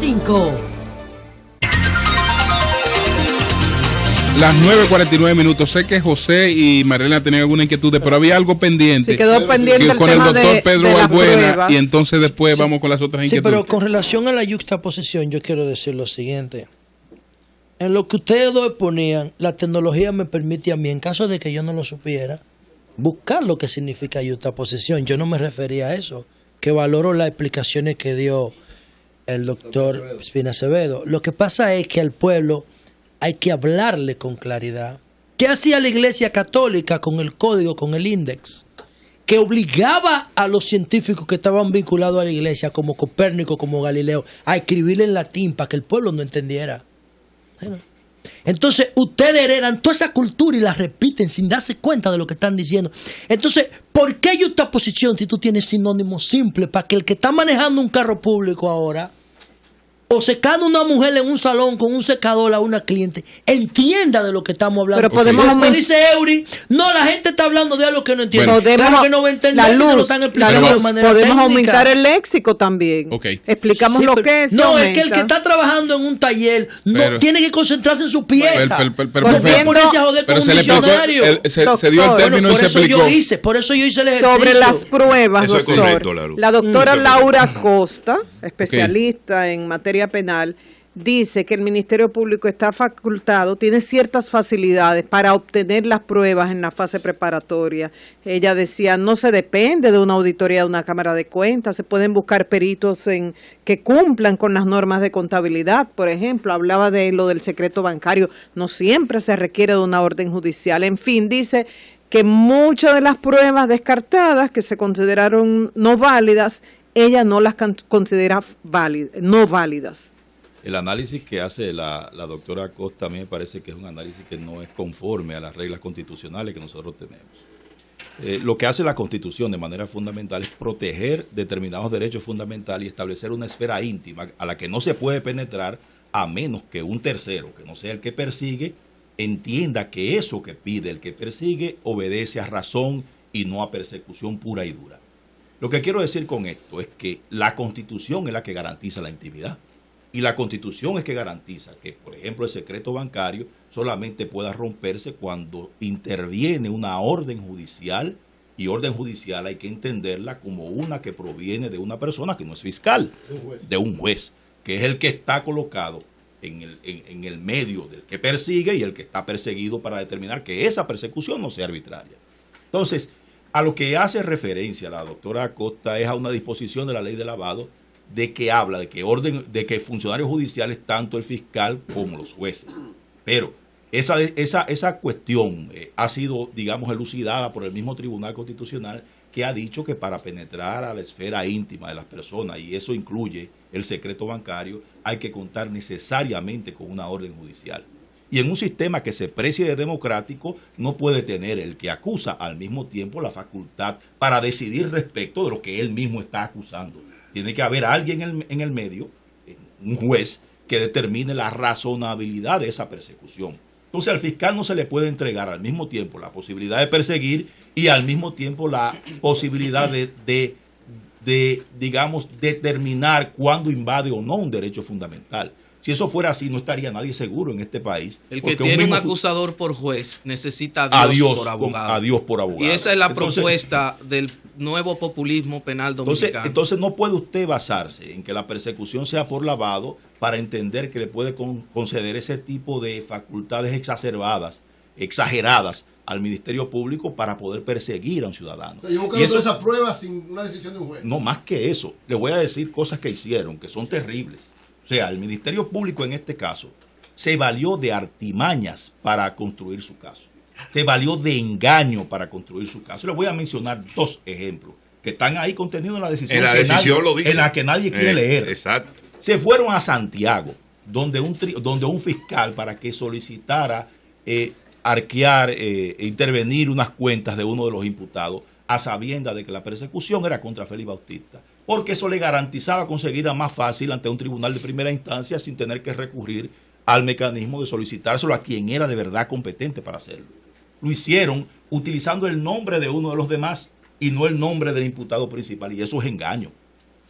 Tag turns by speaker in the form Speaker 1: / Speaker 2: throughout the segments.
Speaker 1: 5.
Speaker 2: Las 9:49. Sé que José y Marilena tenían alguna inquietud, pero había algo pendiente.
Speaker 3: Se quedó pendiente el
Speaker 2: con el
Speaker 3: tema
Speaker 2: doctor Pedro
Speaker 3: de
Speaker 2: Balbuena, y entonces después vamos con las otras inquietudes.
Speaker 4: Sí, pero con relación a la yuxtaposición, yo quiero decir lo siguiente. En lo que ustedes dos exponían, la tecnología me permite a mí, en caso de que yo no lo supiera, buscar lo que significa yuxtaposición. Yo no me refería a eso, que valoro las explicaciones que dio el doctor Espina Acevedo. Lo que pasa es que al pueblo hay que hablarle con claridad. ¿Qué hacía la Iglesia Católica con el código, con el índice? Que obligaba a los científicos que estaban vinculados a la Iglesia, como Copérnico, como Galileo, a escribirle en latín para que el pueblo no entendiera. Entonces, ustedes heredan toda esa cultura y la repiten sin darse cuenta de lo que están diciendo. Entonces, ¿por qué yuxtaposición si tú tienes sinónimos simples para que el que está manejando un carro público ahora o secando una mujer en un salón con un secador a una cliente entienda de lo que estamos hablando?
Speaker 3: Pero podemos
Speaker 4: Después dice Eury, no, la gente está hablando de algo que no entiende.
Speaker 3: Bueno,
Speaker 4: Claro que no va a entender si se lo están explicando de manera
Speaker 3: podemos
Speaker 4: técnica.
Speaker 3: aumentar el léxico también. Explicamos
Speaker 4: Sí,
Speaker 3: lo
Speaker 4: pero-
Speaker 3: que es.
Speaker 4: No, es que el que está trabajando en un taller no tiene que concentrarse en su pieza.
Speaker 2: pero,
Speaker 4: no puede ponerse a joder con un
Speaker 2: se le explicó,
Speaker 4: diccionario.
Speaker 2: se dio el término y se explicó.
Speaker 4: Por eso yo hice el ejercicio.
Speaker 3: Sobre las pruebas,
Speaker 5: Eso es
Speaker 3: doctor.
Speaker 5: correcto, Laura.
Speaker 3: La doctora Laura Costa, especialista en materia penal, dice que el Ministerio Público está facultado, tiene ciertas facilidades para obtener las pruebas en la fase preparatoria. Ella decía, no se depende de una auditoría de una Cámara de Cuentas, se pueden buscar peritos que cumplan con las normas de contabilidad. Por ejemplo, hablaba de lo del secreto bancario, no siempre se requiere de una orden judicial. En fin, dice que muchas de las pruebas descartadas que se consideraron no válidas, ella no las considera no válidas.
Speaker 5: El análisis que hace la doctora Acosta a mí me parece que es un análisis que no es conforme a las reglas constitucionales que nosotros tenemos. Lo que hace la Constitución de manera fundamental es proteger determinados derechos fundamentales y establecer una esfera íntima a la que no se puede penetrar a menos que un tercero, que no sea el que persigue, entienda que eso que pide el que persigue obedece a razón y no a persecución pura y dura. Lo que quiero decir con esto es que la Constitución es la que garantiza la intimidad. Y la Constitución es que garantiza que, por ejemplo, el secreto bancario solamente pueda romperse cuando interviene una orden judicial, y orden judicial hay que entenderla como una que proviene de una persona que no es fiscal, de un juez, que es el que está colocado en el medio del que persigue y el que está perseguido para determinar que esa persecución no sea arbitraria. Entonces, a lo que hace referencia la doctora Acosta es a una disposición de la ley de lavado de que habla de que funcionarios judiciales, tanto el fiscal como los jueces. Pero esa cuestión ha sido, digamos, elucidada por el mismo Tribunal Constitucional, que ha dicho que para penetrar a la esfera íntima de las personas, y eso incluye el secreto bancario, hay que contar necesariamente con una orden judicial. Y en un sistema que se precie de democrático, no puede tener el que acusa al mismo tiempo la facultad para decidir respecto de lo que él mismo está acusando. Tiene que haber alguien en el medio, un juez, que determine la razonabilidad de esa persecución. Entonces al fiscal no se le puede entregar al mismo tiempo la posibilidad de perseguir y al mismo tiempo la posibilidad de digamos, determinar cuándo invade o no un derecho fundamental. Si eso fuera así, no estaría nadie seguro en este país.
Speaker 6: El que tiene un acusador por juez necesita
Speaker 5: a Dios
Speaker 6: por abogado.
Speaker 5: A Dios por abogado.
Speaker 6: Y esa es la propuesta del nuevo populismo penal dominicano.
Speaker 5: Entonces no puede usted basarse en que la persecución sea por lavado para entender que le puede conceder ese tipo de facultades exageradas al Ministerio Público para poder perseguir a un ciudadano.
Speaker 7: O sea, yo buscando todas esas pruebas sin una decisión de un juez.
Speaker 5: No, más que eso. Le voy a decir cosas que hicieron, que son terribles. O sea, el Ministerio Público en este caso se valió de artimañas para construir su caso. Se valió de engaño para construir su caso. Les voy a mencionar dos ejemplos que están ahí contenidos en la decisión.
Speaker 8: En la decisión lo dice.
Speaker 5: En la que nadie quiere leer.
Speaker 8: Exacto.
Speaker 5: Se fueron a Santiago, donde un fiscal, para que solicitara intervenir unas cuentas de uno de los imputados, a sabiendas de que la persecución era contra Félix Bautista, porque eso le garantizaba conseguirla más fácil ante un tribunal de primera instancia sin tener que recurrir al mecanismo de solicitárselo a quien era de verdad competente para hacerlo. Lo hicieron utilizando el nombre de uno de los demás y no el nombre del imputado principal, y eso es engaño.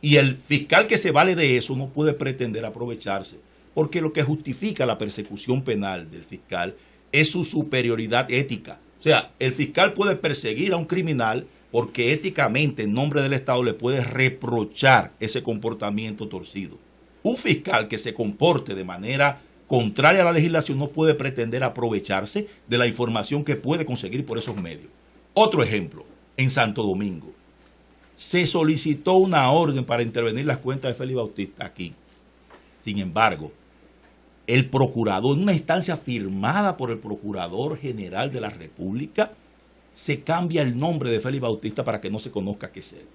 Speaker 5: Y el fiscal que se vale de eso no puede pretender aprovecharse, porque lo que justifica la persecución penal del fiscal es su superioridad ética. O sea, el fiscal puede perseguir a un criminal porque éticamente, en nombre del Estado, le puede reprochar ese comportamiento torcido. Un fiscal que se comporte de manera contraria a la legislación no puede pretender aprovecharse de la información que puede conseguir por esos medios. Otro ejemplo, en Santo Domingo, se solicitó una orden para intervenir las cuentas de Félix Bautista aquí. Sin embargo, el procurador, en una instancia firmada por el Procurador General de la República, se cambia el nombre de Félix Bautista para que no se conozca que es él.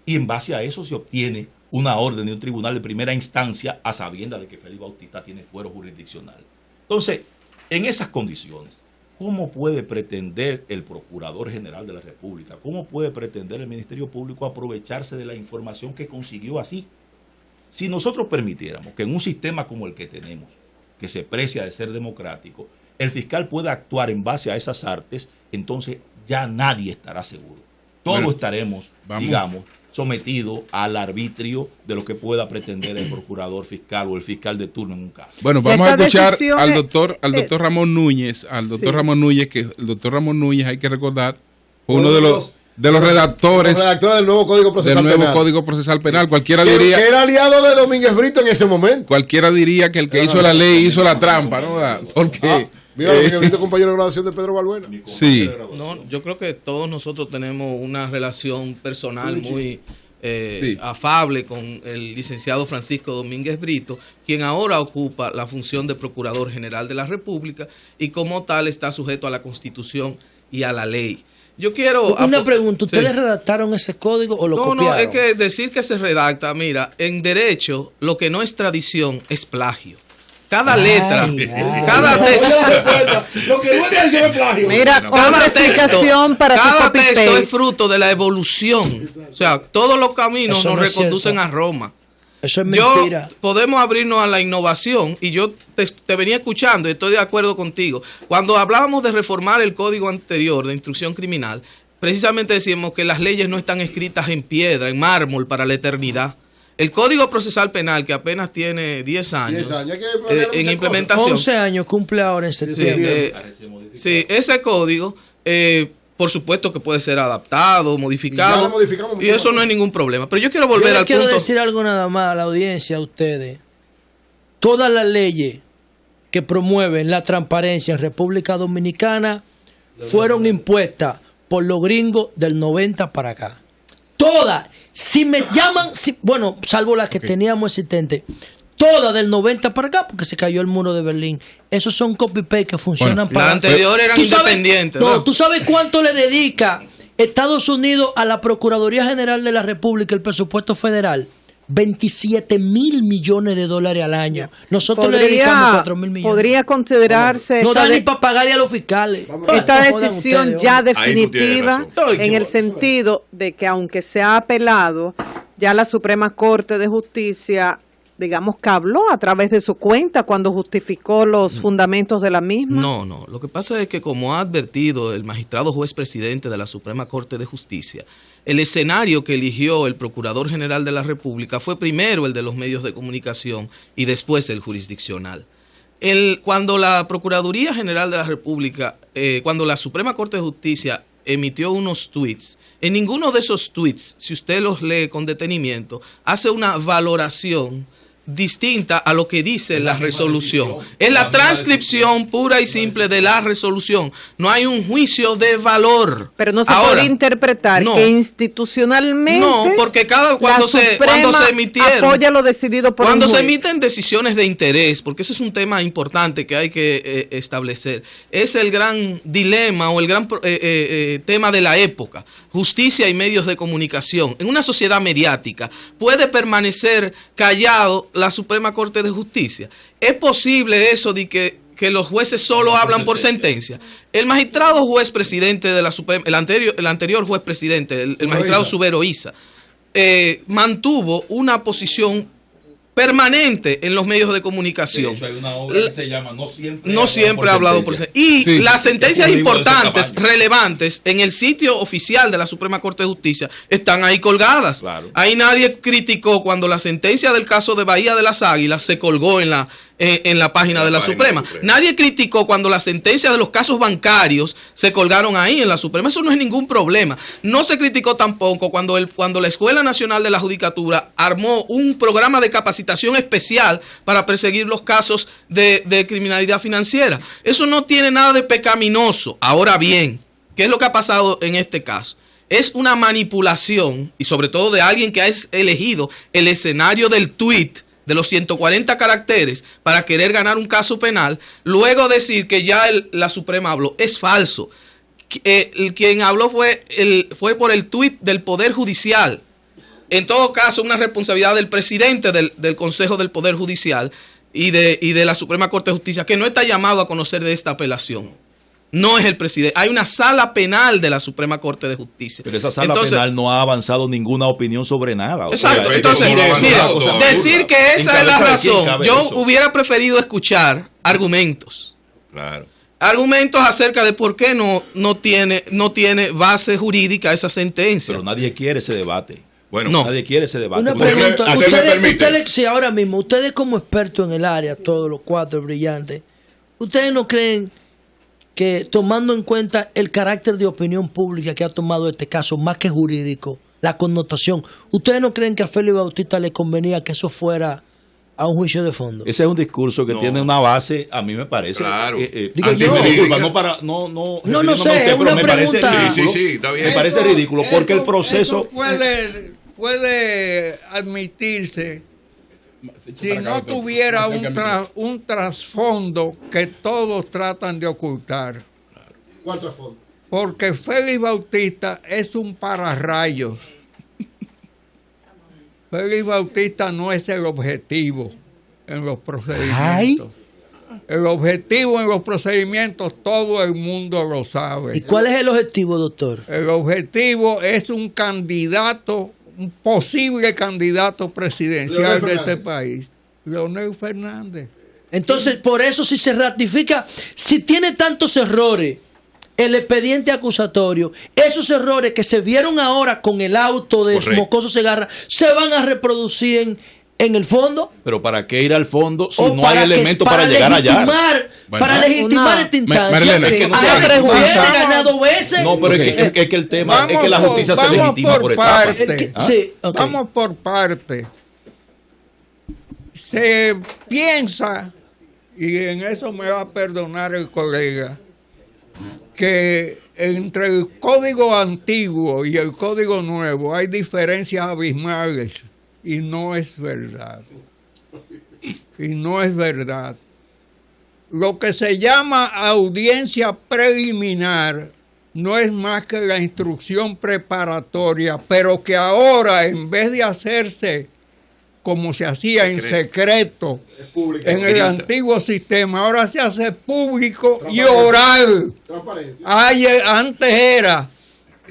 Speaker 5: Y en base a eso se obtiene una orden de un tribunal de primera instancia a sabiendas de que Félix Bautista tiene fuero jurisdiccional. Entonces, en esas condiciones, ¿cómo puede pretender el Procurador General de la República, cómo puede pretender el Ministerio Público aprovecharse de la información que consiguió así? Si nosotros permitiéramos que en un sistema como el que tenemos, que se precia de ser democrático, el fiscal pueda actuar en base a esas artes, entonces ya nadie estará seguro. Todos estaremos, digamos, sometidos al arbitrio de lo que pueda pretender el procurador fiscal o el fiscal de turno en un caso.
Speaker 2: Bueno, vamos a escuchar al doctor Ramón Núñez, Ramón Núñez, que el doctor Ramón Núñez, hay que recordar, fue uno de los redactores
Speaker 7: del nuevo Código Procesal Penal.
Speaker 2: Cualquiera diría
Speaker 7: que era aliado de Domínguez Brito en ese momento.
Speaker 2: Cualquiera diría que el que hizo la ley hizo la trampa, ¿no? Porque
Speaker 7: mira, Domínguez Brito, compañero de graduación de Pedro Balbuena.
Speaker 2: Sí.
Speaker 6: No, yo creo que todos nosotros tenemos una relación personal muy afable con el licenciado Francisco Domínguez Brito, quien ahora ocupa la función de Procurador General de la República y como tal está sujeto a la Constitución y a la ley. Yo quiero...
Speaker 4: Una pregunta, ¿ustedes redactaron ese código o lo copiaron?
Speaker 6: No, es que decir que se redacta, mira, en derecho lo que no es tradición es plagio. Cada letra, cada texto...
Speaker 7: Lo que no es tradición es plagio.
Speaker 3: Mira,
Speaker 6: cada texto
Speaker 3: es
Speaker 6: es fruto de la evolución. O sea, todos los caminos nos reconducen a Roma.
Speaker 4: Eso es mentira.
Speaker 6: Podemos abrirnos a la innovación y yo te venía escuchando y estoy de acuerdo contigo. Cuando hablábamos de reformar el código anterior de instrucción criminal, precisamente decíamos que las leyes no están escritas en piedra, en mármol para la eternidad. El Código Procesal Penal, que apenas tiene 10 años, en implementación.
Speaker 4: 11 años cumple ahora en septiembre.
Speaker 6: Sí, ese código... por supuesto que puede ser adaptado, modificado, y eso no hay ningún problema. Pero yo quiero volver al punto.
Speaker 4: Quiero decir algo nada más a la audiencia, a ustedes. Todas las leyes que promueven la transparencia en República Dominicana fueron impuestas por los gringos del 90 para acá. Todas. Si me llaman, bueno, salvo las que teníamos existentes, todas del 90 para acá, porque se cayó el muro de Berlín. Esos son copy-paste que funcionan para...
Speaker 6: Las anteriores eran independientes.
Speaker 4: No, ¿tú sabes cuánto le dedica Estados Unidos a la Procuraduría General de la República, el presupuesto federal? 27,000 millones de dólares al año. Nosotros le dedicamos 4,000 millones.
Speaker 3: Podría considerarse...
Speaker 4: No da ni para pagarle a los fiscales.
Speaker 3: Esta decisión ya definitiva, en el sentido de que aunque se ha apelado, ya la Suprema Corte de Justicia... digamos que habló a través de su cuenta cuando justificó los fundamentos de la misma.
Speaker 6: No, lo que pasa es que como ha advertido el magistrado juez presidente de la Suprema Corte de Justicia, el escenario que eligió el Procurador General de la República fue primero el de los medios de comunicación y después el jurisdiccional. Cuando la Procuraduría General de la República, cuando la Suprema Corte de Justicia emitió unos tweets, en ninguno de esos tweets, si usted los lee con detenimiento, hace una valoración distinta a lo que dice la resolución. Es la transcripción pura y simple de la resolución. No hay un juicio de valor.
Speaker 3: Pero no se puede interpretar que institucionalmente
Speaker 6: no, porque cuando se emitieron
Speaker 3: apoya lo decidido por
Speaker 6: cuando
Speaker 3: un
Speaker 6: se
Speaker 3: juez.
Speaker 6: emiten decisiones de interés, porque ese es un tema importante que hay que establecer. Es el gran dilema o el gran tema de la época. Justicia y medios de comunicación. En una sociedad mediática puede permanecer callado la Suprema Corte de Justicia. ¿Es posible eso de que los jueces solo hablan por sentencia? El magistrado juez presidente de la Suprema, el anterior juez presidente, el magistrado Subero Isa, mantuvo una posición permanente en los medios de comunicación.
Speaker 5: De hecho, hay una obra que se llama
Speaker 6: No siempre ha hablado por sentencia. Y sí, las sentencias importantes, relevantes, en el sitio oficial de la Suprema Corte de Justicia están ahí colgadas.
Speaker 5: Claro.
Speaker 6: Ahí nadie criticó cuando la sentencia del caso de Bahía de las Águilas se colgó en la página de la Suprema. Nadie criticó cuando las sentencias de los casos bancarios se colgaron ahí en la Suprema. Eso no es ningún problema. No se criticó tampoco cuando la Escuela Nacional de la Judicatura armó un programa de capacitación especial para perseguir los casos de criminalidad financiera. Eso no tiene nada de pecaminoso. Ahora bien, ¿qué es lo que ha pasado en este caso? Es una manipulación, y sobre todo de alguien que ha elegido el escenario del tuit de los 140 caracteres para querer ganar un caso penal, luego decir que ya la Suprema habló. Es falso. Quien habló fue por el tuit del Poder Judicial. En todo caso, una responsabilidad del presidente del Consejo del Poder Judicial y de la Suprema Corte de Justicia, que no está llamado a conocer de esta apelación. No es el presidente. Hay una sala penal de la Suprema Corte de Justicia.
Speaker 5: Pero esa sala penal no ha avanzado ninguna opinión sobre nada.
Speaker 6: Exacto. Entonces, decir que esa es la razón, yo hubiera preferido escuchar argumentos.
Speaker 5: Claro.
Speaker 6: Argumentos acerca de por qué no tiene base jurídica esa sentencia.
Speaker 5: Pero nadie quiere ese debate.
Speaker 6: Bueno,
Speaker 5: nadie quiere ese debate.
Speaker 4: Una pregunta, ustedes, si ahora mismo, ustedes como expertos en el área, todos los cuatro brillantes, ¿ustedes no creen que, tomando en cuenta el carácter de opinión pública que ha tomado este caso, más que jurídico, la connotación, ¿ustedes no creen que a Félix Bautista le convenía que eso fuera a un juicio de fondo?
Speaker 5: Ese es un discurso que tiene una base, a mí me parece.
Speaker 1: Claro.
Speaker 4: No sé, es una pregunta.
Speaker 5: Sí, está bien. Me parece ridículo porque el proceso
Speaker 8: puede admitirse si no tuviera un trasfondo que todos tratan de ocultar.
Speaker 7: ¿Cuál trasfondo?
Speaker 8: Porque Félix Bautista es un pararrayos. Félix Bautista no es el objetivo en los procedimientos. El objetivo en los procedimientos todo el mundo lo sabe.
Speaker 4: ¿Y cuál es el objetivo, doctor?
Speaker 8: El objetivo es un posible candidato presidencial de este país, Leonel Fernández.
Speaker 4: Entonces, por eso, si se ratifica, si tiene tantos errores el expediente acusatorio, esos errores que se vieron ahora con el auto de Mocoso Segarra, se van a reproducir en el fondo.
Speaker 5: Pero ¿para qué ir al fondo si no hay elementos para llegar allá?
Speaker 4: Para legitimar esta instancia. Ganado veces.
Speaker 5: No, pero es que el tema es que la justicia se legitima por etapas.
Speaker 8: Vamos por parte. Se piensa, y en eso me va a perdonar el colega, que entre el código antiguo y el código nuevo hay diferencias abismales, y no es verdad. Y no es verdad. Lo que se llama audiencia preliminar no es más que la instrucción preparatoria, pero que ahora, en vez de hacerse como se hacía en secreto en el antiguo sistema, ahora se hace público y oral. Antes era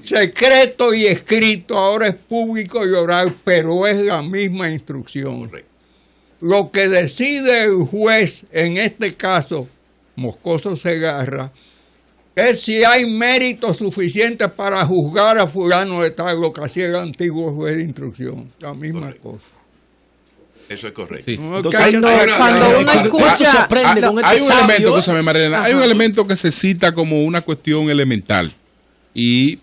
Speaker 8: secreto y escrito, ahora es público y oral, pero es la misma instrucción. Lo que decide el juez, en este caso, Moscoso Segarra, es si hay méritos suficientes para juzgar a fulano de tal, lo que hacía el antiguo juez de instrucción, la misma cosa.
Speaker 1: Eso es correcto.
Speaker 2: Sí.
Speaker 3: Entonces, cuando uno escucha,
Speaker 2: hay un elemento, escúchame, Marilena, hay un elemento que se cita como una cuestión elemental y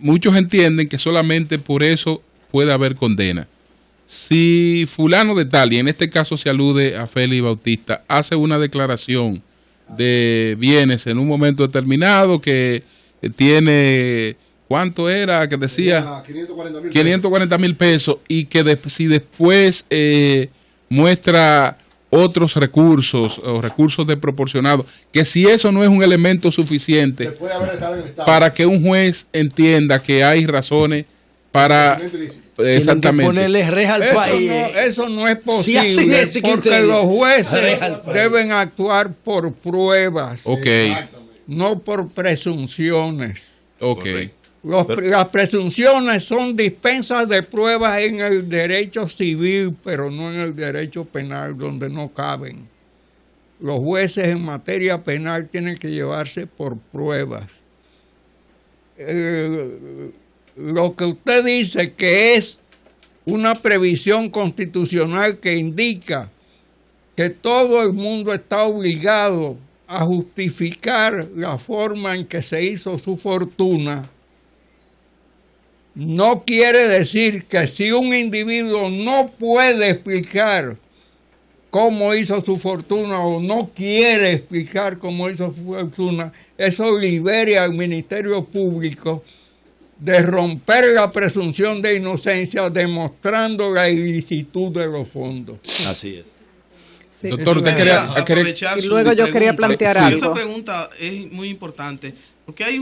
Speaker 2: muchos entienden que solamente por eso puede haber condena. Si fulano de tal, y en este caso se alude a Félix Bautista, hace una declaración de bienes en un momento determinado que tiene... ¿Cuánto era? Que decía 540,000 pesos y que si después muestra otros recursos o recursos desproporcionados, que si eso no es un elemento suficiente para que un juez entienda que hay razones para exactamente
Speaker 4: ponerle reja al país.
Speaker 8: Eso no es posible, porque los jueces deben actuar por pruebas, no por presunciones.
Speaker 2: Okay.
Speaker 8: Las presunciones son dispensas de pruebas en el derecho civil, pero no en el derecho penal, donde no caben. Los jueces en materia penal tienen que llevarse por pruebas. Lo que usted dice que es una previsión constitucional que indica que todo el mundo está obligado a justificar la forma en que se hizo su fortuna, no quiere decir que si un individuo no puede explicar cómo hizo su fortuna o no quiere explicar cómo hizo su fortuna, eso libere al Ministerio Público de romper la presunción de inocencia demostrando la ilicitud de los fondos.
Speaker 5: Así es.
Speaker 3: Sí.
Speaker 2: Doctor, usted quería
Speaker 6: aprovechar
Speaker 3: y luego yo quería plantear algo.
Speaker 6: Esa pregunta es muy importante, porque hay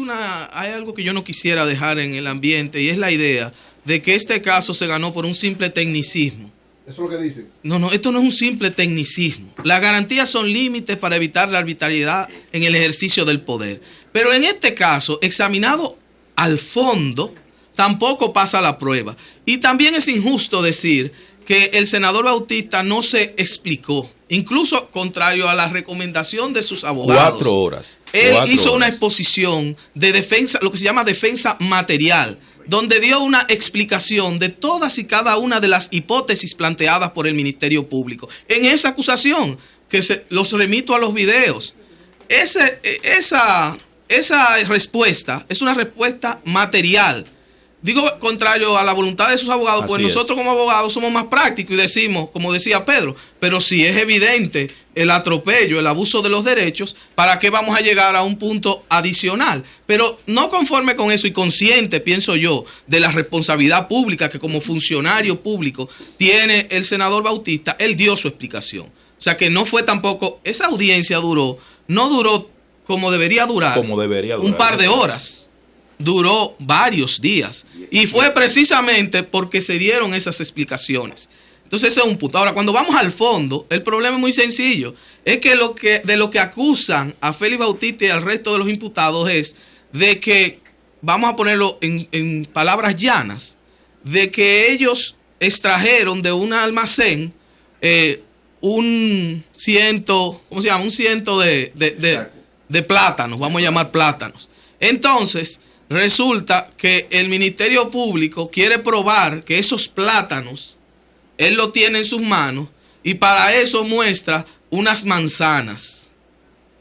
Speaker 6: algo que yo no quisiera dejar en el ambiente, y es la idea de que este caso se ganó por un simple tecnicismo.
Speaker 7: Eso es lo que dicen.
Speaker 6: No, esto no es un simple tecnicismo. Las garantías son límites para evitar la arbitrariedad en el ejercicio del poder. Pero en este caso, examinado al fondo, tampoco pasa la prueba. Y también es injusto decir que el senador Bautista no se explicó, incluso contrario a la recomendación de sus abogados.
Speaker 5: 4 horas.
Speaker 6: Él hizo una exposición de defensa, lo que se llama defensa material, donde dio una explicación de todas y cada una de las hipótesis planteadas por el Ministerio Público. En esa acusación, los remito a los videos, esa respuesta es una respuesta material. Digo, contrario a la voluntad de sus abogados, pues nosotros como abogados somos más prácticos y decimos, como decía Pedro, pero si es evidente el atropello, el abuso de los derechos, ¿para qué vamos a llegar a un punto adicional? Pero no conforme con eso y consciente, pienso yo, de la responsabilidad pública que como funcionario público tiene el senador Bautista, él dio su explicación. O sea que no fue tampoco, esa audiencia no duró como debería durar, un par de horas. Duró varios días y fue precisamente porque se dieron esas explicaciones. Entonces ese es un punto. Ahora, cuando vamos al fondo, el problema es muy sencillo. Es que de lo que acusan a Félix Bautista y al resto de los imputados es de que, vamos a ponerlo en palabras llanas, de que ellos extrajeron de un almacén un ciento de plátanos, vamos a llamar plátanos. Entonces, resulta que el Ministerio Público quiere probar que esos plátanos, él lo tiene en sus manos, y para eso muestra unas manzanas.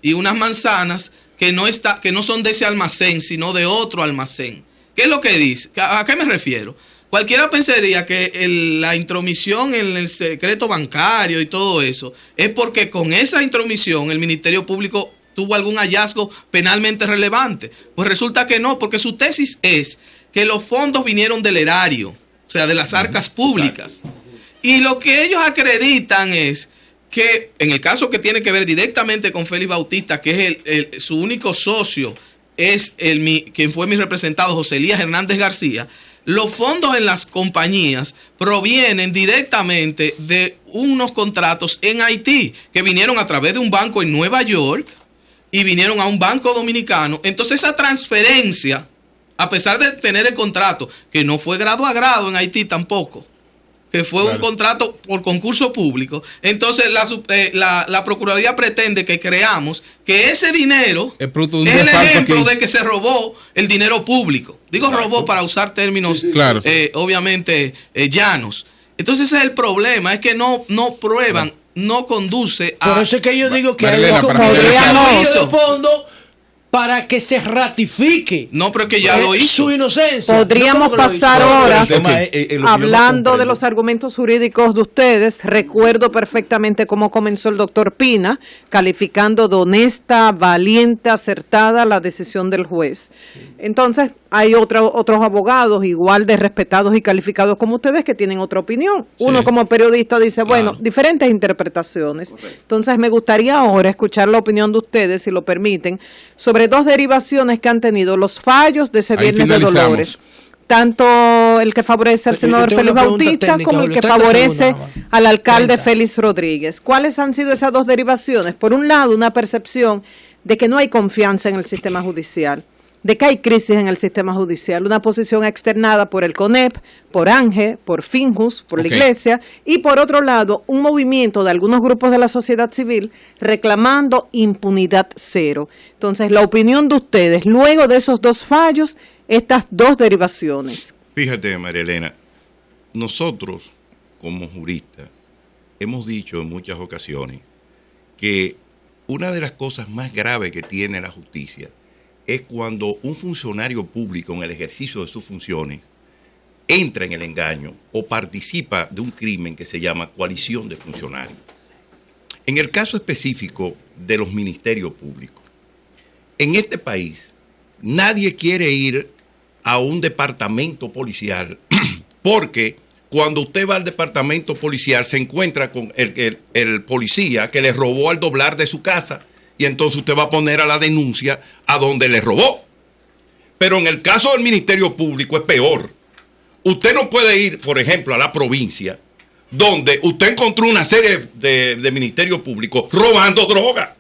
Speaker 6: Y unas manzanas que no son de ese almacén, sino de otro almacén. ¿Qué es lo que dice? ¿A qué me refiero? Cualquiera pensaría que la intromisión en el secreto bancario y todo eso es porque con esa intromisión el Ministerio Público tuvo algún hallazgo penalmente relevante. Pues resulta que no, porque su tesis es que los fondos vinieron del erario, o sea, de las arcas públicas. Y lo que ellos acreditan es que, en el caso que tiene que ver directamente con Félix Bautista, que es su único socio, es quien fue mi representado, José Elías Hernández García, los fondos en las compañías provienen directamente de unos contratos en Haití, que vinieron a través de un banco en Nueva York, y vinieron a un banco dominicano. Entonces esa transferencia, a pesar de tener el contrato, que no fue grado a grado en Haití tampoco, que fue un contrato por concurso público, entonces la Procuraduría pretende que creamos que ese dinero es el ejemplo de que se robó el dinero público. Digo robó para usar términos obviamente llanos. Entonces ese es el problema, es que no prueban, no conduce a...
Speaker 4: Por eso es que yo digo que hay de fondo para que se ratifique.
Speaker 6: No, pero que ya lo hizo.
Speaker 4: Su inocencia.
Speaker 3: Podríamos pasar horas hablando de los argumentos jurídicos de ustedes. Recuerdo perfectamente cómo comenzó el doctor Pina, calificando de honesta, valiente, acertada la decisión del juez. Entonces, hay otros abogados igual de respetados y calificados como ustedes que tienen otra opinión. Sí. Uno como periodista dice, bueno, diferentes interpretaciones. Correcto. Entonces, me gustaría ahora escuchar la opinión de ustedes, si lo permiten, sobre dos derivaciones que han tenido los fallos de ese Viernes de Dolores. Tanto el que favorece al senador Félix Bautista como el que favorece al alcalde Félix Rodríguez. ¿Cuáles han sido esas dos derivaciones? Por un lado, una percepción de que no hay confianza en el sistema judicial. de que hay crisis en el sistema judicial, una posición externada por el CONEP, por ANGE, por Finjus, por la Iglesia, y por otro lado, un movimiento de algunos grupos de la sociedad civil reclamando impunidad cero. Entonces, la opinión de ustedes, luego de esos dos fallos, estas dos derivaciones.
Speaker 1: Fíjate, María Elena, nosotros como juristas hemos dicho en muchas ocasiones que una de las cosas más graves que tiene la justicia es cuando un funcionario público en el ejercicio de sus funciones entra en el engaño o participa de un crimen que se llama coalición de funcionarios. En el caso específico de los ministerios públicos, en este país nadie quiere ir a un departamento policial porque cuando usted va al departamento policial se encuentra con el policía que le robó al doblar de su casa y entonces usted va a poner a la denuncia a donde le robó. Pero en el caso del Ministerio Público es peor. Usted no puede ir, por ejemplo, a la provincia donde usted encontró una serie de ministerios públicos robando droga,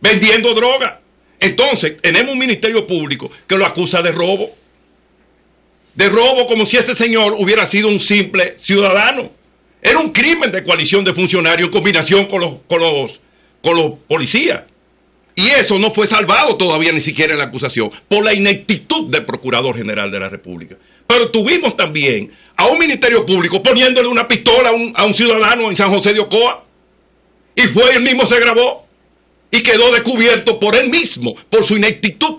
Speaker 1: vendiendo droga. Entonces tenemos un Ministerio Público que lo acusa de robo. De robo como si ese señor hubiera sido un simple ciudadano. Era un crimen de coalición de funcionarios en combinación con los policías. Y eso no fue salvado todavía ni siquiera en la acusación por la ineptitud del Procurador General de la República. Pero tuvimos también a un Ministerio Público poniéndole una pistola a un ciudadano en San José de Ocoa. Y él mismo se grabó y quedó descubierto por él mismo, por su ineptitud.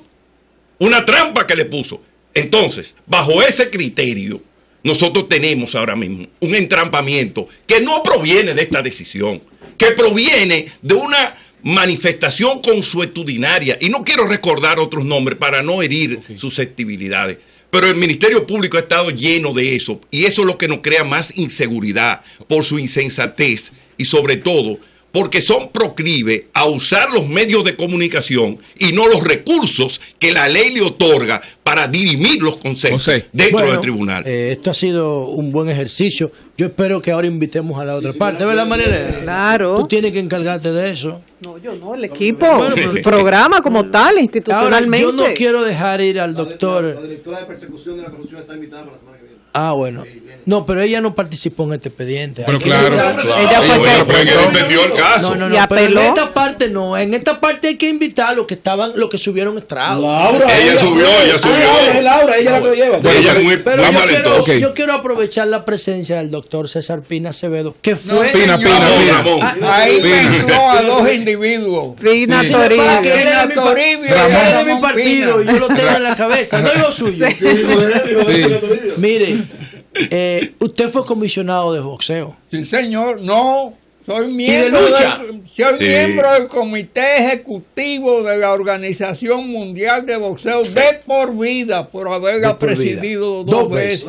Speaker 1: Una trampa que le puso. Entonces, bajo ese criterio, nosotros tenemos ahora mismo un entrampamiento que no proviene de esta decisión, que proviene de una manifestación consuetudinaria. Y no quiero recordar otros nombres para no herir susceptibilidades. Pero el Ministerio Público ha estado lleno de eso. Y eso es lo que nos crea más inseguridad por su insensatez y sobre todo porque son proclives a usar los medios de comunicación y no los recursos que la ley le otorga para dirimir los conceptos dentro del tribunal.
Speaker 4: Esto ha sido un buen ejercicio. Yo espero que ahora invitemos a la otra parte. ¿Verdad, Mariela?
Speaker 3: Claro.
Speaker 4: Tú tienes que encargarte de eso.
Speaker 3: No, yo no, el equipo, el programa como tal, institucionalmente.
Speaker 4: Ahora, yo no quiero dejar ir al doctor.
Speaker 7: La directora de persecución de la corrupción está invitada para la semana que viene.
Speaker 4: Ah, bueno. No, pero ella no participó en este expediente.
Speaker 2: Pero claro.
Speaker 3: Ella fue
Speaker 1: entendió el caso.
Speaker 4: No, pero en esta parte no. En esta parte hay que invitar a los que subieron estrado.
Speaker 7: Laura,
Speaker 1: ella subió.
Speaker 7: Laura, ella la que lo lleva.
Speaker 1: Ella es muy
Speaker 4: Pero yo quiero aprovechar la presencia del doctor César Pina Acevedo, que fue...
Speaker 2: Pina.
Speaker 8: Ahí mezcló a dos individuos.
Speaker 3: Pina Toribio.
Speaker 4: Él es de mi partido y yo lo tengo en la cabeza. No digo suyo. Mire, usted fue comisionado de boxeo.
Speaker 8: Sí, señor. No, soy miembro miembro del comité ejecutivo de la Organización Mundial de Boxeo de por vida, por haberla presidido dos veces.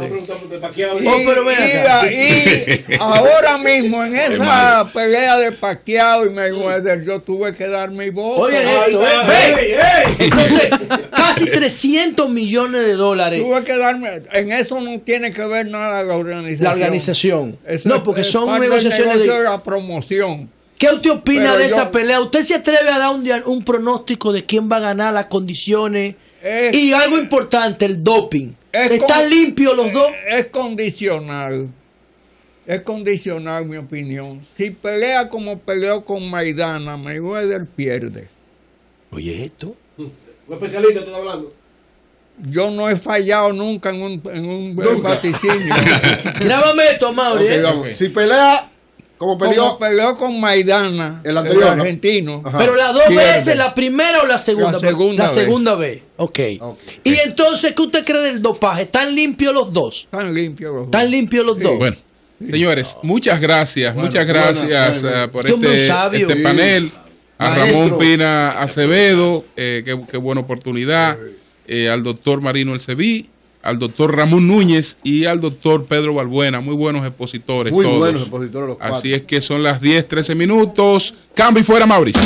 Speaker 8: Y ahora mismo en esa pelea de Pacquiao y Mayweather yo tuve que dar mi voto.
Speaker 4: Oye, entonces casi 300 millones de dólares.
Speaker 8: Tuve que darme. En eso no tiene que ver nada la organización.
Speaker 4: La organización.
Speaker 8: Eso
Speaker 4: no, porque son negociaciones
Speaker 8: de la promoción.
Speaker 4: ¿Qué usted opina de esa pelea? ¿Usted se atreve a dar un pronóstico de quién va a ganar, las condiciones? Y algo importante, el doping. ¿Están limpios los dos?
Speaker 8: Es condicional. Es condicional mi opinión. Si pelea como peleó con Maidana, Mayweather pierde.
Speaker 4: Oye, esto.
Speaker 7: Un especialista está hablando.
Speaker 8: Yo no he fallado nunca en un vaticinio.
Speaker 4: Grábame esto, Mauri.
Speaker 7: Si pelea como
Speaker 8: peleó con Maidana,
Speaker 7: el anterior,
Speaker 8: argentino.
Speaker 7: ¿No?
Speaker 4: Pero las dos veces, ¿la primera o la segunda? La segunda vez. Ok. Y entonces, ¿qué usted cree del dopaje? ¿Están limpios los dos?
Speaker 8: Están limpios los dos.
Speaker 4: ¿Están limpios los dos?
Speaker 2: Bueno, señores, muchas gracias por este panel. A Ramón Pina Acevedo, qué buena oportunidad. Al doctor Marino Elceví, al doctor Ramón Núñez y al doctor Pedro Balbuena. Muy buenos expositores.
Speaker 7: Muy buenos expositores los cuatro.
Speaker 2: Así es que son las 10:13. Cambio y fuera, Mauricio.